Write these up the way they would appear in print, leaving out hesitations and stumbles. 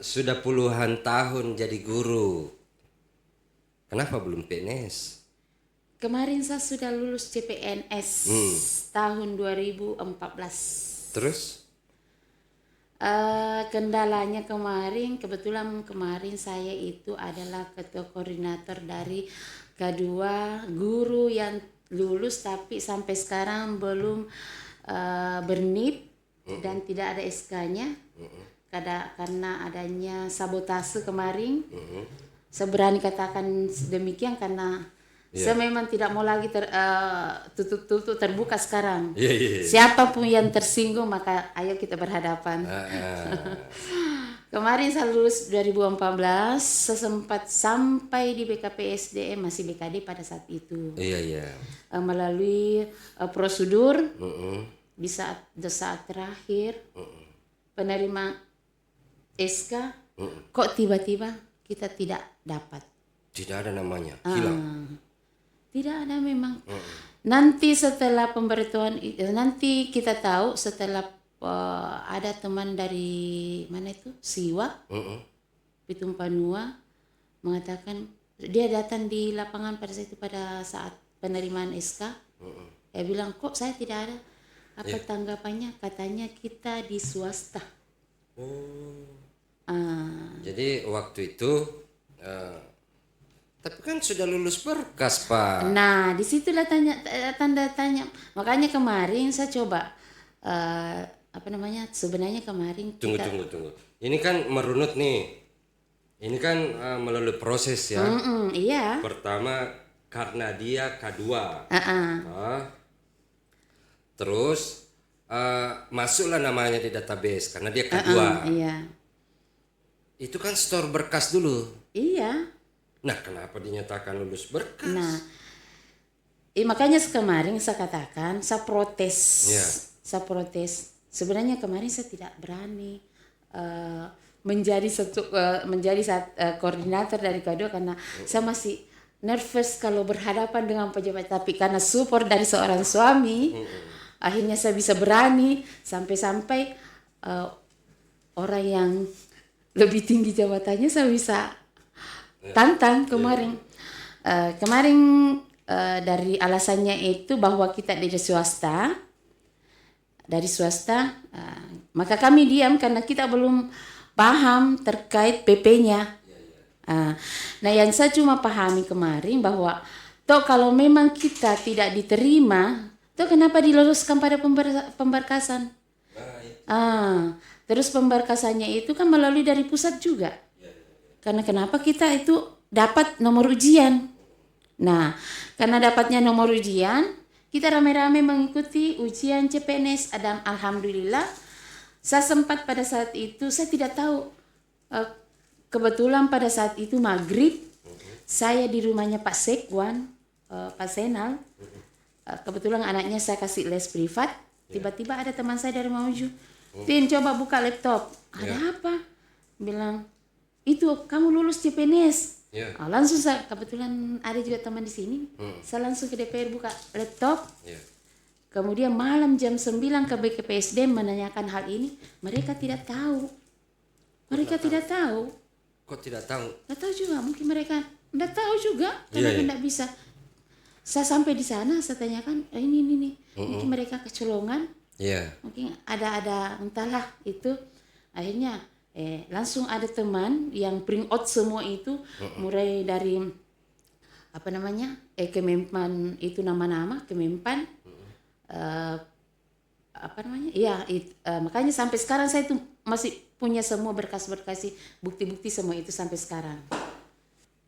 sudah puluhan tahun jadi guru. Kenapa belum PNS? Kemarin saya sudah lulus CPNS tahun 2014. Terus? Kendalanya kebetulan kemarin saya itu adalah ketua koordinator dari kedua guru yang lulus tapi sampai sekarang belum bernip dan tidak ada SK-nya karena adanya sabotase kemarin. Saya berani katakan demikian karena saya memang tidak mau lagi tutup terbuka sekarang. Siapapun yang tersinggung maka ayo kita berhadapan. Kemarin saya lulus 2014, saya sempat sampai di BKP SDM masih BKD pada saat itu. Melalui prosedur di saat terakhir penerima SK kok tiba-tiba kita tidak dapat. Tidak ada namanya, hilang. Tidak ada memang. Nanti setelah pemberitahuan nanti kita tahu setelah ada teman dari mana itu Siwa Pitung Panua mengatakan dia datang di lapangan pada saat penerimaan SK. Dia bilang kok saya tidak ada. Apa tanggapannya? Katanya kita di swasta. Jadi waktu itu tapi kan sudah lulus berkas, Pak. Nah, disitulah tanda tanya. Makanya kemarin saya coba sebenarnya kemarin Tunggu. Ini kan merunut nih. Ini kan melalui proses ya. Iya. Pertama karena dia K2. Terus masuklah namanya di database karena dia K2. Iya. Itu kan store berkas dulu. Iya. Nah, kenapa dinyatakan lulus berkas? Nah, makanya kemarin saya katakan saya protes. Saya protes. Sebenarnya kemarin saya tidak berani menjadi koordinator dari K2 karena saya masih nervous kalau berhadapan dengan pejabat. Tapi karena support dari seorang suami, akhirnya saya bisa berani sampai orang yang lebih tinggi jabatannya saya bisa tantang kemarin. Dari alasannya itu bahwa kita dari swasta, maka kami diam karena kita belum paham terkait PP-nya. Nah, yang saya cuma pahami kemarin bahwa kalau memang kita tidak diterima, kenapa diluluskan pada pemberkasan? Terus pemberkasannya itu kan melalui dari pusat juga. Karena kenapa kita itu dapat nomor ujian. Nah, karena dapatnya nomor ujian, kita rame-rame mengikuti ujian CPNS dan alhamdulillah saya sempat pada saat itu, saya tidak tahu. Kebetulan pada saat itu maghrib, saya di rumahnya Pak Sekwan, Pak Senal. Kebetulan anaknya saya kasih les privat. Tiba-tiba ada teman saya dari Mamuju. Tin, coba buka laptop. Ada apa? Bilang, itu kamu lulus CPNS. Langsung saya, kebetulan ada juga teman di sini. Saya langsung ke DPR buka laptop. Kemudian malam jam 9 ke BKPSD menanyakan hal ini. Mereka tidak tahu. Tidak tahu. Kok tidak tahu? Tidak tahu juga. Mungkin mereka tidak tahu juga. Karena tidak bisa. Saya sampai di sana, saya tanyakan, ini. Mungkin mereka kecolongan. Mungkin ada entahlah itu. Akhirnya langsung ada teman yang print out semua itu, mulai dari Kemenpan itu nama-nama Kemenpan, makanya sampai sekarang saya itu masih punya semua berkas-berkas, bukti-bukti semua itu sampai sekarang.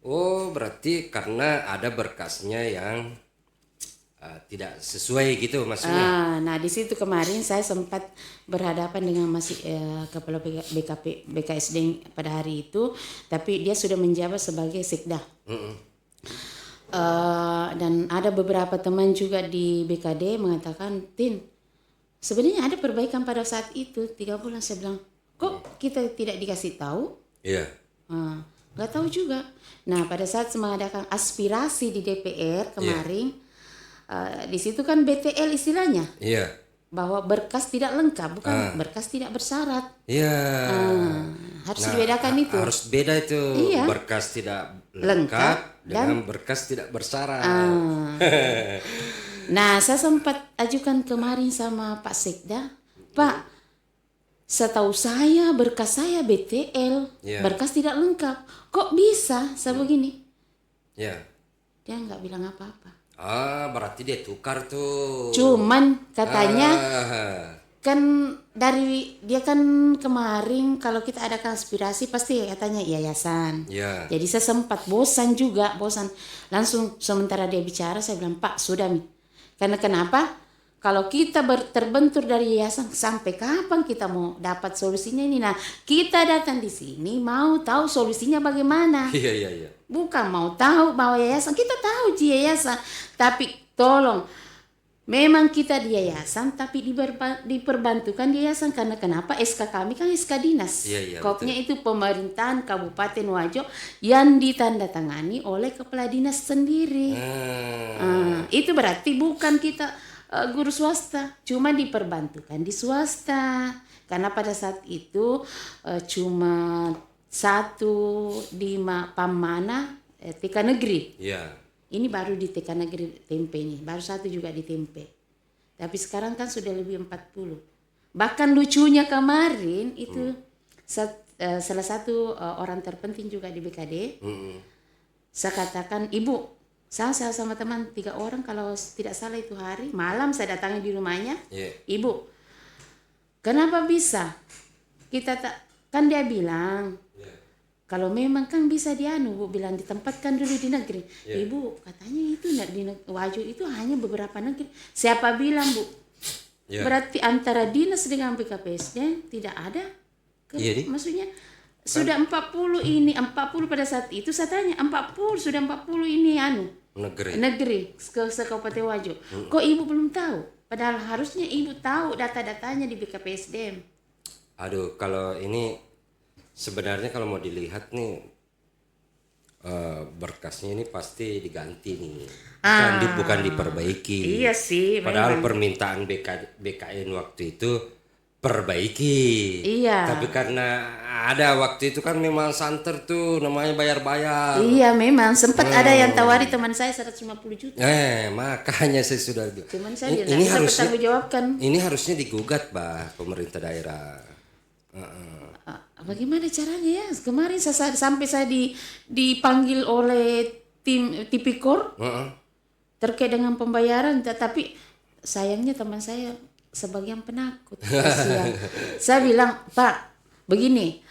Oh, berarti karena ada berkasnya yang tidak sesuai gitu maksudnya. Nah di situ kemarin saya sempat berhadapan dengan kepala BKSD pada hari itu, tapi dia sudah menjabat sebagai sekda. Dan ada beberapa teman juga di BKD mengatakan, Tin, sebenarnya ada perbaikan pada saat itu 3 bulan. Saya bilang, kok kita tidak dikasih tahu? Nggak tahu juga. Nah pada saat mengadakan aspirasi di DPR kemarin, di situ kan BTL istilahnya. bahwa berkas tidak lengkap, bukan berkas tidak bersyarat. Iya. Harus dibedakan itu. Harus beda itu. Iya. Berkas tidak Lengkap lengkap dengan berkas tidak bersyarat. Nah, saya sempat ajukan kemarin sama Pak Sekda, Pak, setahu saya berkas saya BTL, Iya. berkas tidak lengkap. Kok bisa? Saya begini. Ya. Dia nggak bilang apa-apa. Berarti dia tukar tuh. Cuman katanya Ah, kan dari dia kan kemarin kalau kita ada konspirasi pasti katanya yayasan. ya. Jadi saya sempat bosan. Langsung sementara dia bicara saya bilang, Pak sudah Mi. Karena kenapa? Kalau kita terbentur dari yayasan sampai kapan kita mau dapat solusinya ini? Nah kita datang di sini mau tahu solusinya bagaimana. Iya. Bukan mau tahu bahwa yayasan, kita tahu di yayasan. Tapi tolong, memang kita di yayasan tapi diperbantukan di yayasan. Karena kenapa? SK kami kan SK dinas. Iya, Kopnya itu pemerintahan Kabupaten Wajo yang ditandatangani oleh kepala dinas sendiri. Itu berarti bukan kita guru swasta, cuma diperbantukan di swasta. Karena pada saat itu cuma satu di Pamana TK negeri. Iya. Ini baru di TK negeri Tempe nih, baru satu juga di Tempe. Tapi sekarang kan sudah lebih 40. Bahkan lucunya kemarin itu salah satu orang terpenting juga di BKD. Saya katakan, Ibu, saya sama teman 3 orang kalau tidak salah itu hari malam saya datangi di rumahnya. Yeah. Ibu, kenapa bisa? Kita tak kan dia bilang kalau memang kan bisa Bu bilang ditempatkan dulu di negeri. Ibu katanya itu di Wajo itu hanya beberapa negeri. Siapa bilang Bu? Berarti antara dinas dengan BKPSD tidak ada. Maksudnya sudah 40 ini 40 pada saat itu saya tanya 40 sudah 40 ini negeri ke Kabupaten Wajo. Kok Ibu belum tahu? Padahal harusnya Ibu tahu data-datanya di BKPSDM. Aduh, kalau ini sebenarnya kalau mau dilihat nih berkasnya ini pasti diganti nih. Bukan diperbaiki. Iya sih. Padahal memang. permintaan BKN waktu itu perbaiki. Iya. Tapi karena ada waktu itu kan memang santer tuh namanya bayar-bayar. Iya memang sempat ada yang tawari teman saya 150 juta. Makanya saya sudah Cuman saya ini bisa harusnya bertanggungjawabkan. ini harusnya digugat pemerintah daerah. Bagaimana caranya ya? Kemarin sampai saya dipanggil oleh tim Tipikor terkait dengan pembayaran, tapi sayangnya teman saya sebagian penakut. Kasihan. Saya bilang, Pak, begini,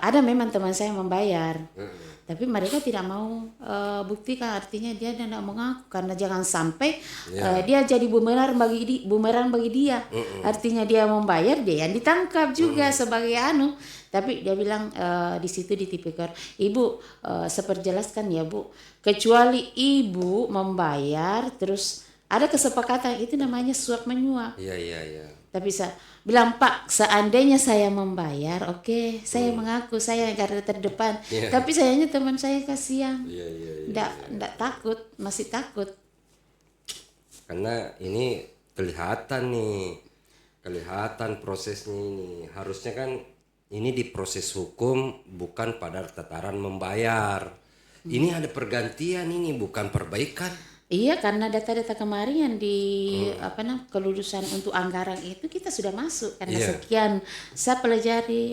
ada memang teman saya membayar, tapi mereka tidak mau buktikan, artinya dia tidak mengaku karena jangan sampai dia jadi bumerang bagi dia. Artinya dia membayar, dia yang ditangkap juga sebagai Tapi dia bilang di situ di Tipikor, Ibu seperjelaskan ya Bu, kecuali Ibu membayar terus ada kesepakatan itu namanya suap menyuap. Iya. Tapi saya bilang, Pak, seandainya saya membayar, oke, saya mengaku saya garda terdepan. Tapi sayangnya teman saya kasihan. Nggak takut, masih takut. Karena ini kelihatan prosesnya ini. Harusnya kan ini diproses hukum bukan pada tataran membayar. Ini ada pergantian ini bukan perbaikan. Iya, karena data-data kemarin yang kelulusan untuk anggaran itu kita sudah masuk karena sekian saya pelajari.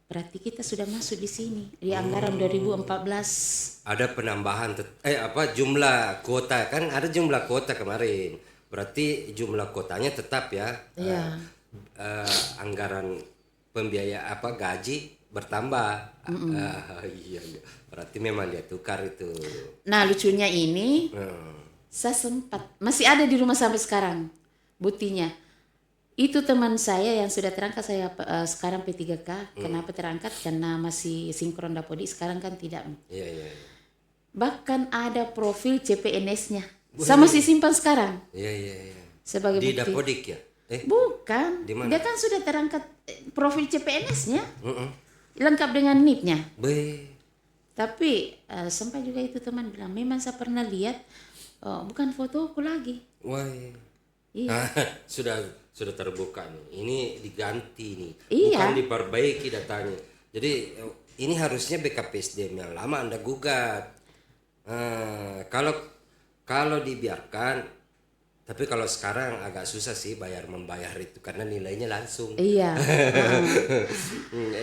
Berarti kita sudah masuk di sini di anggaran 2014. Ada penambahan jumlah kuota kan ada jumlah kuota kemarin. Berarti jumlah kuotanya tetap ya. Iya. Anggaran pembiaya gaji bertambah. Iya. Berarti memang dia tukar itu. Nah lucunya ini, saya sempat masih ada di rumah sampai sekarang buktinya. Itu teman saya yang sudah terangkat saya sekarang P3K. Kenapa terangkat? Karena masih sinkron Dapodi. Sekarang kan tidak. Iya. Bahkan ada profil CPNS-nya. Saya masih simpan sekarang. Iya. Sebagai di bukti. Dapodik ya? Bukan. Di mana? Dia kan sudah terangkat profil CPNS-nya. Lengkap dengan NIP-nya. Tapi sampai juga itu teman bilang, memang saya pernah lihat bukan fotoku lagi. Wah. Iya. Nah, sudah terbuka nih. Ini diganti nih. Iya. Bukan diperbaiki datanya. Jadi ini harusnya BKPSDM yang lama Anda gugat. Kalau kalau dibiarkan, tapi kalau sekarang agak susah sih membayar itu karena nilainya langsung. Iya.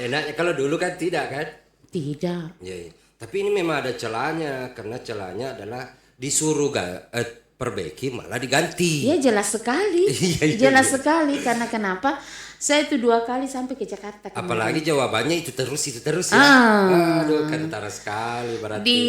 Enaknya kalau dulu kan tidak kan? Tidak. Iya, iya. Tapi ini memang ada celahnya karena celahnya adalah disuruh perbaiki malah diganti. Iya jelas sekali. Iya, iya, Jelas iya. sekali karena kenapa? Saya itu 2 kali sampai ke Jakarta kemarin. Apalagi jawabannya itu terus ya. Aduh, kentara sekali berarti. Di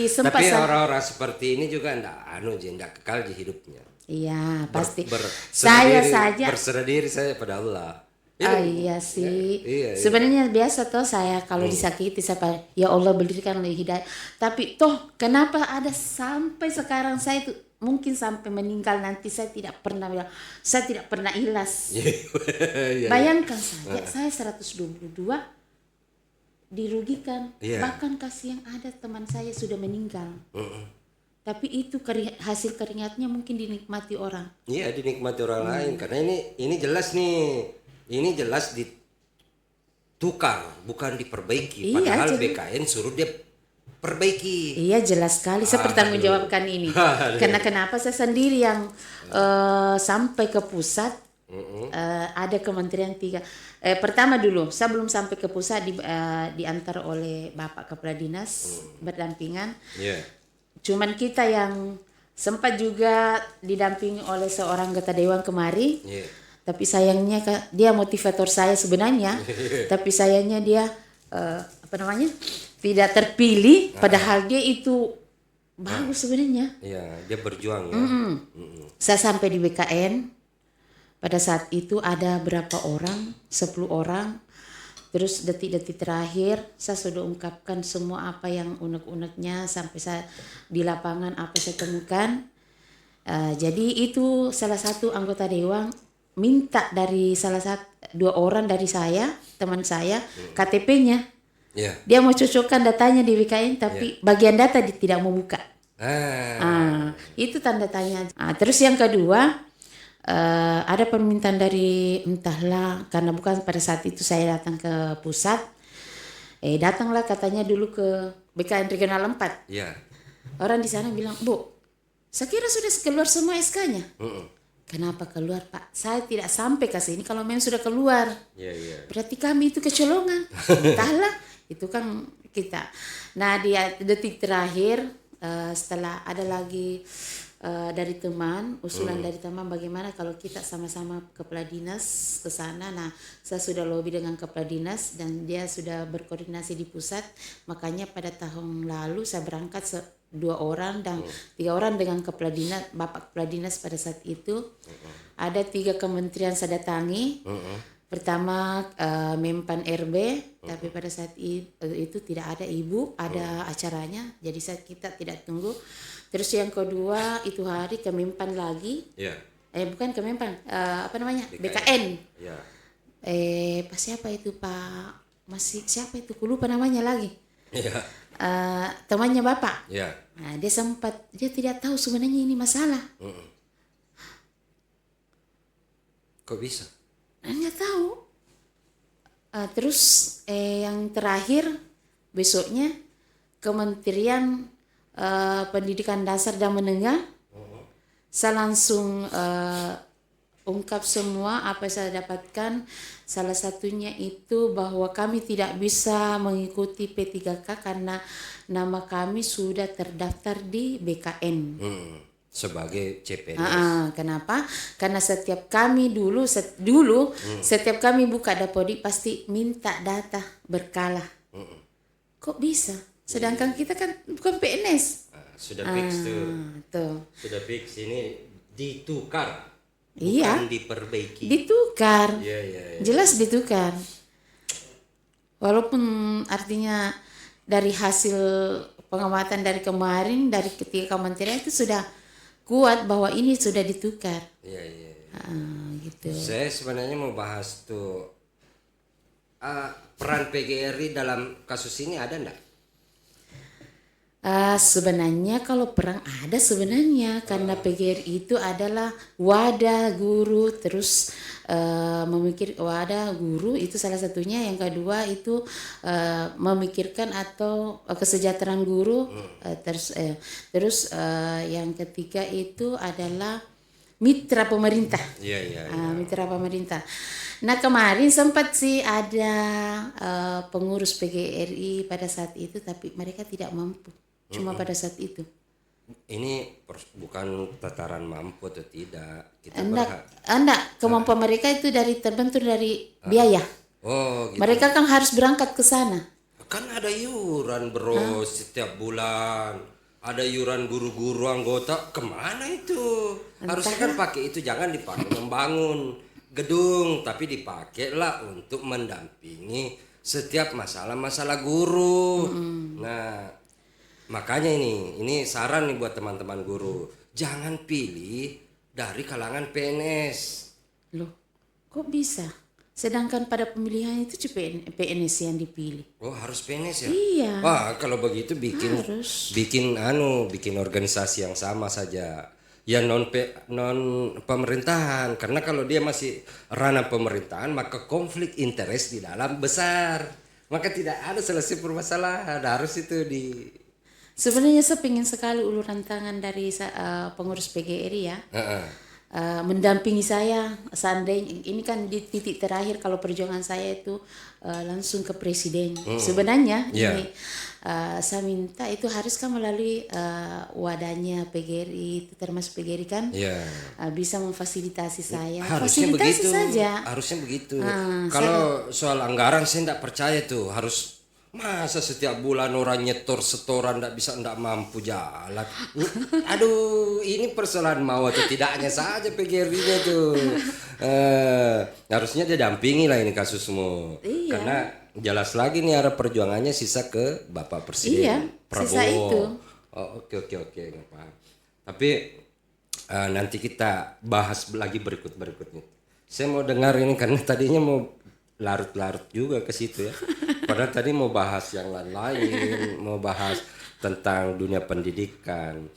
sempat Tapi saya- orang-orang seperti ini juga enggak kekal di hidupnya. Iya pasti. Berserah Saya diri- saja. berserah diri saya pada Allah. Oh iya sih. Iya, iya. Sebenarnya biasa toh saya kalau disakiti saya ya Allah berikanlah hidayah. Tapi toh kenapa ada sampai sekarang saya itu mungkin sampai meninggal nanti saya tidak pernah bilang saya tidak pernah ikhlas. Iya. Bayangkan saja saya 122 dirugikan. Iya. Bahkan kasih yang ada teman saya sudah meninggal. Tapi itu hasil keringatnya mungkin dinikmati orang. Iya, dinikmati orang lain karena ini jelas nih. Ini jelas ditukar, bukan diperbaiki. Iya, Padahal jelas. BKN suruh dia perbaiki. Iya jelas sekali saya bertanggungjawabkan ini. Karena kenapa saya sendiri yang sampai ke pusat ada kementerian 3. Pertama dulu saya belum sampai ke pusat diantar oleh Bapak Kepala Dinas berdampingan. Iya. Cuman kita yang sempat juga didampingi oleh seorang anggota dewan kemari. Iya. Tapi sayangnya dia motivator saya sebenarnya. Tapi sayangnya dia tidak terpilih. Padahal dia itu bagus sebenarnya. Iya, dia berjuang ya. Saya sampai di BKN. Pada saat itu ada berapa orang? 10 orang. Terus detik-detik terakhir saya sudah ungkapkan semua apa yang unek-uneknya sampai saya di lapangan apa saya temukan. Jadi itu salah satu anggota dewan minta dari 2 orang dari saya, teman saya, KTP-nya. Iya. Dia mau cocokkan datanya di BKN tapi bagian data dia tidak mau buka. Itu tanda tanya. Terus yang kedua ada permintaan dari entahlah karena bukan pada saat itu saya datang ke pusat. Datanglah katanya dulu ke BKN Regional 4. Iya. Orang di sana bilang, "Bu, saya kira sudah keluar semua SK-nya." Kenapa keluar, Pak? Saya tidak sampai ke sini kalau memang sudah keluar. Iya, iya. Berarti kami itu kecolongan. Entahlah, itu kan kita. Nah, di detik terakhir setelah ada lagi dari teman, usulan dari teman bagaimana kalau kita sama-sama kepala dinas ke sana. Nah, saya sudah lobby dengan kepala dinas dan dia sudah berkoordinasi di pusat. Makanya pada tahun lalu saya berangkat 2 orang dan 3 orang dengan kepala dinas, Bapak Kepala Dinas pada saat itu. Ada 3 kementerian saya datangi. Pertama Mempan RB, tapi pada saat itu tidak ada ibu, ada acaranya, jadi kita tidak tunggu. Terus yang kedua itu hari ke Mempan lagi, Iya. bukan ke Mempan, BKN. BKN. Iya. Siapa itu Pak? Siapa itu? Lupa namanya lagi. Iya. Temannya Bapak. Iya. Nah, dia tidak tahu sebenarnya ini masalah. Kok bisa? Nggak tahu. Terus yang terakhir besoknya Kementerian Pendidikan Dasar dan Menengah, saya langsung ungkap semua apa yang saya dapatkan. Salah satunya itu bahwa kami tidak bisa mengikuti P3K karena nama kami sudah terdaftar di BKN. Sebagai CPNS. Kenapa? Karena setiap kami setiap kami buka Dapodi pasti minta data berkala. Kok bisa? Sedangkan kita kan bukan PNS. Sudah fix Tuh. Sudah fix ini ditukar. Iya. Bukan diperbaiki. Ditukar. Iya, iya, iya. Jelas ditukar. Walaupun artinya dari hasil pengamatan dari kemarin dari ketiga kementerian itu sudah kuat bahwa ini sudah ditukar. Iya, iya. Gitu. Saya sebenarnya mau bahas tuh peran PGRI dalam kasus ini ada enggak? Sebenarnya kalau perang ada sebenarnya karena PGRI itu adalah wadah guru, terus memikir wadah guru itu salah satunya, yang kedua itu memikirkan atau kesejahteraan guru, yang ketiga itu adalah mitra pemerintah. Iya, iya. Mitra pemerintah. Nah kemarin sempat sih ada pengurus PGRI pada saat itu, tapi mereka tidak mampu. Cuma pada saat itu. Ini bukan tataran mampu atau tidak. Kita Enggak, kemampuan mereka itu terbentur dari biaya. Oh, gitu. Mereka kan harus berangkat ke sana. Kan ada iuran bro setiap bulan. Ada iuran guru-guru anggota, kemana itu? Harusnya kan pakai itu, jangan dipakai membangun gedung, tapi dipakailah untuk mendampingi setiap masalah-masalah guru. Nah, makanya ini saran nih buat teman-teman guru, jangan pilih dari kalangan PNS. Loh, kok bisa? Sedangkan pada pemilihan itu PNS yang dipilih. Oh, harus PNS ya? Iya. Wah, kalau begitu bikin Harus. bikin organisasi yang sama saja. Ya non pemerintahan, karena kalau dia masih ranah pemerintahan maka konflik interest di dalam besar. Maka tidak ada selesai permasalahan. Harus itu di Sebenarnya saya ingin sekali uluran tangan dari pengurus PGRI ya. Mendampingi saya seandainya ini kan di titik terakhir kalau perjuangan saya itu langsung ke presiden. Sebenarnya ini saya minta itu harus kan melalui wadahnya PGRI, itu termasuk PGRI kan bisa memfasilitasi saya. harusnya Fasilitasi begitu. saja. Harusnya begitu. Kalau soal anggaran saya tidak percaya tuh, harus masa setiap bulan orang nyetor setoran ndak mampu jalan. Aduh, ini persoalan mau atau tidaknya saja PGRI-nya tuh. Harusnya dia dampingi lah ini kasusmu. Iya. Karena jelas lagi nih arah perjuangannya sisa ke Bapak Presiden Iya, Prabowo. sisa itu. Oh, oke nggak paham. Tapi nanti kita bahas lagi berikutnya. Saya mau dengar ini karena tadinya mau larut-larut juga ke situ ya. Padahal tadi mau bahas yang lain-lain, mau bahas tentang dunia pendidikan.